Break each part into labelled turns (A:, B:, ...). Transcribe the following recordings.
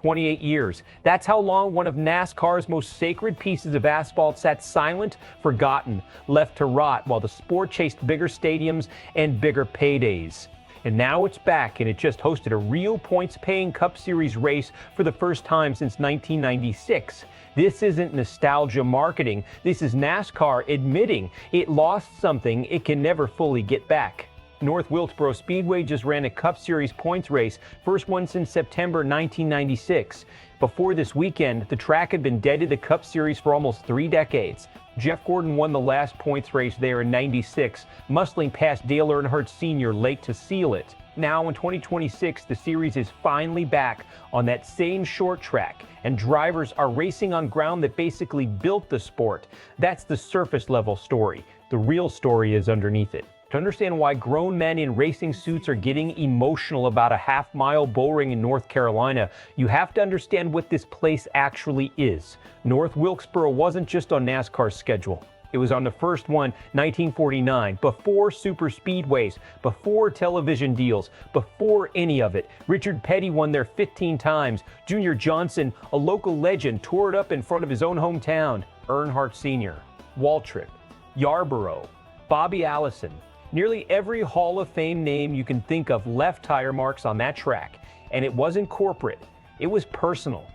A: 28 years. That's how long one of NASCAR's most sacred pieces of asphalt sat silent, forgotten, left to rot while the sport chased bigger stadiums and bigger paydays. And now it's back, and it just hosted a real points-paying Cup Series race for the first time since 1996. This isn't nostalgia marketing. This is NASCAR admitting it lost something it can never fully get back. North Wilkesboro Speedway just ran a Cup Series points race, first one since September 1996. Before this weekend, the track had been dead to the Cup Series for almost 3 decades. Jeff Gordon won the last points race there in '96, muscling past Dale Earnhardt Sr. late to seal it. Now in 2026, the series is finally back on that same short track, and drivers are racing on ground that basically built the sport. That's the surface level story. The real story is underneath it. To understand why grown men in racing suits are getting emotional about a half-mile bull ring in North Carolina, you have to understand what this place actually is. North Wilkesboro wasn't just on NASCAR's schedule. It was on the first one, 1949, before super speedways, before television deals, before any of it. Richard Petty won there 15 times. Junior Johnson, a local legend, tore it up in front of his own hometown. Earnhardt Sr., Waltrip, Yarborough, Bobby Allison. Nearly every Hall of Fame name you can think of left tire marks on that track. And it wasn't corporate. It was personal.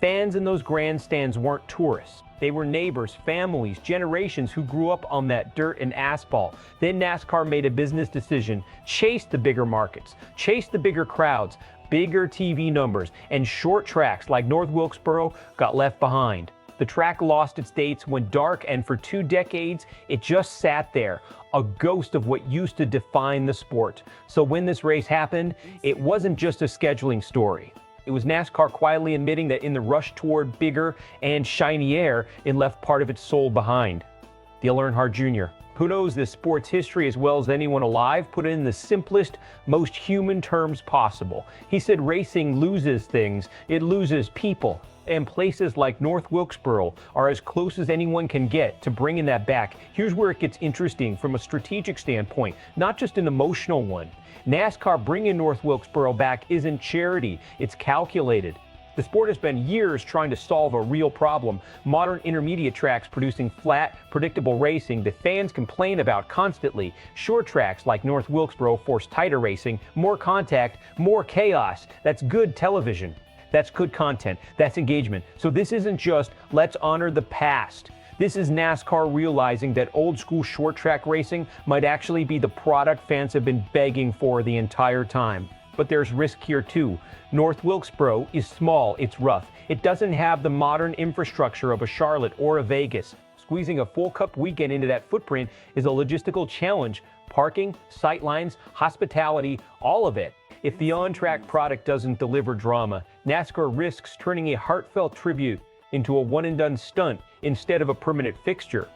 A: Fans in those grandstands weren't tourists. They were neighbors, families, generations who grew up on that dirt and asphalt. Then NASCAR made a business decision, chased the bigger markets, chased the bigger crowds, bigger TV numbers, and short tracks like North Wilkesboro got left behind. The track lost its dates, went dark, and for 2 decades, it just sat there, a ghost of what used to define the sport. So when this race happened, it wasn't just a scheduling story. It was NASCAR quietly admitting that in the rush toward bigger and shinier, it left part of its soul behind. Dale Earnhardt Jr., who knows this sport's history as well as anyone alive, put it in the simplest, most human terms possible. He said racing loses things, it loses people. And places like North Wilkesboro are as close as anyone can get to bringing that back. Here's where it gets interesting from a strategic standpoint, not just an emotional one. NASCAR bringing North Wilkesboro back isn't charity, it's calculated. The sport has been years trying to solve a real problem. Modern intermediate tracks producing flat, predictable racing that fans complain about constantly. Short tracks like North Wilkesboro force tighter racing, more contact, more chaos. That's good television. That's good content. That's engagement. So this isn't just let's honor the past. This is NASCAR realizing that old school short track racing might actually be the product fans have been begging for the entire time. But there's risk here too. North Wilkesboro is small, it's rough. It doesn't have the modern infrastructure of a Charlotte or a Vegas. Squeezing a full Cup weekend into that footprint is a logistical challenge. Parking, sightlines, hospitality, all of it. If the on-track product doesn't deliver drama, NASCAR risks turning a heartfelt tribute into a one-and-done stunt instead of a permanent fixture.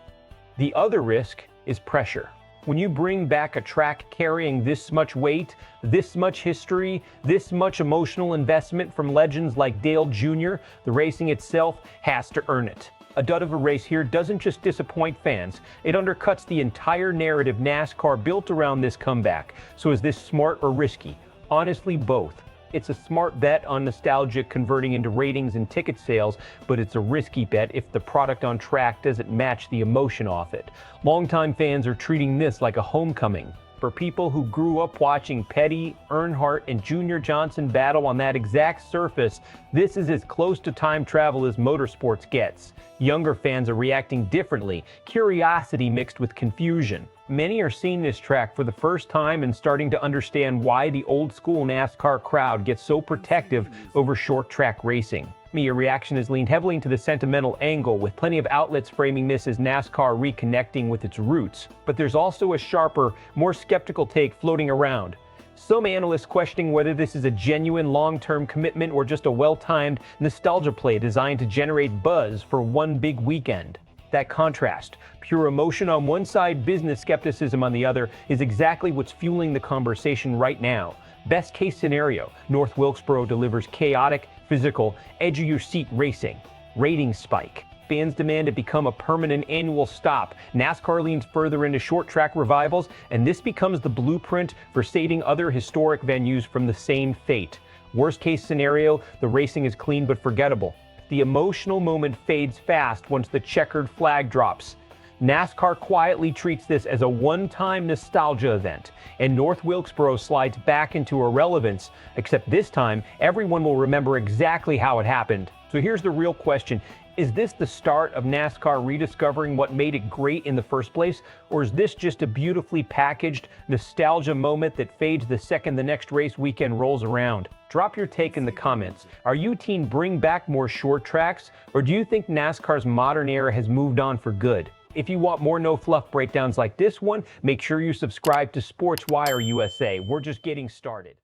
A: The other risk is pressure. When you bring back a track carrying this much weight, this much history, this much emotional investment from legends like Dale Jr., the racing itself has to earn it. A dud of a race here doesn't just disappoint fans, it undercuts the entire narrative NASCAR built around this comeback. So is this smart or risky? Honestly, both. It's a smart bet on nostalgia converting into ratings and ticket sales, but it's a risky bet if the product on track doesn't match the emotion off it. Longtime fans are treating this like a homecoming. For people who grew up watching Petty, Earnhardt, and Junior Johnson battle on that exact surface, this is as close to time travel as motorsports gets. Younger fans are reacting differently, curiosity mixed with confusion. Many are seeing this track for the first time and starting to understand why the old school NASCAR crowd gets so protective over short track racing. Media reaction has leaned heavily into the sentimental angle, with plenty of outlets framing this as NASCAR reconnecting with its roots. But there's also a sharper, more skeptical take floating around. Some analysts questioning whether this is a genuine long-term commitment or just a well-timed nostalgia play designed to generate buzz for one big weekend. That contrast, pure emotion on one side, business skepticism on the other, is exactly what's fueling the conversation right now. Best case scenario, North Wilkesboro delivers chaotic, physical, edge-of-your-seat racing. Ratings spike. Fans demand it become a permanent annual stop. NASCAR leans further into short track revivals, and this becomes the blueprint for saving other historic venues from the same fate. Worst case scenario, the racing is clean but forgettable. The emotional moment fades fast once the checkered flag drops. NASCAR quietly treats this as a one-time nostalgia event, and North Wilkesboro slides back into irrelevance, except this time, everyone will remember exactly how it happened. So here's the real question. Is this the start of NASCAR rediscovering what made it great in the first place? Or is this just a beautifully packaged nostalgia moment that fades the second the next race weekend rolls around? Drop your take in the comments. Are you team bring back more short tracks? Or do you think NASCAR's modern era has moved on for good? If you want more no-fluff breakdowns like this one, make sure you subscribe to SportsWire USA. We're just getting started.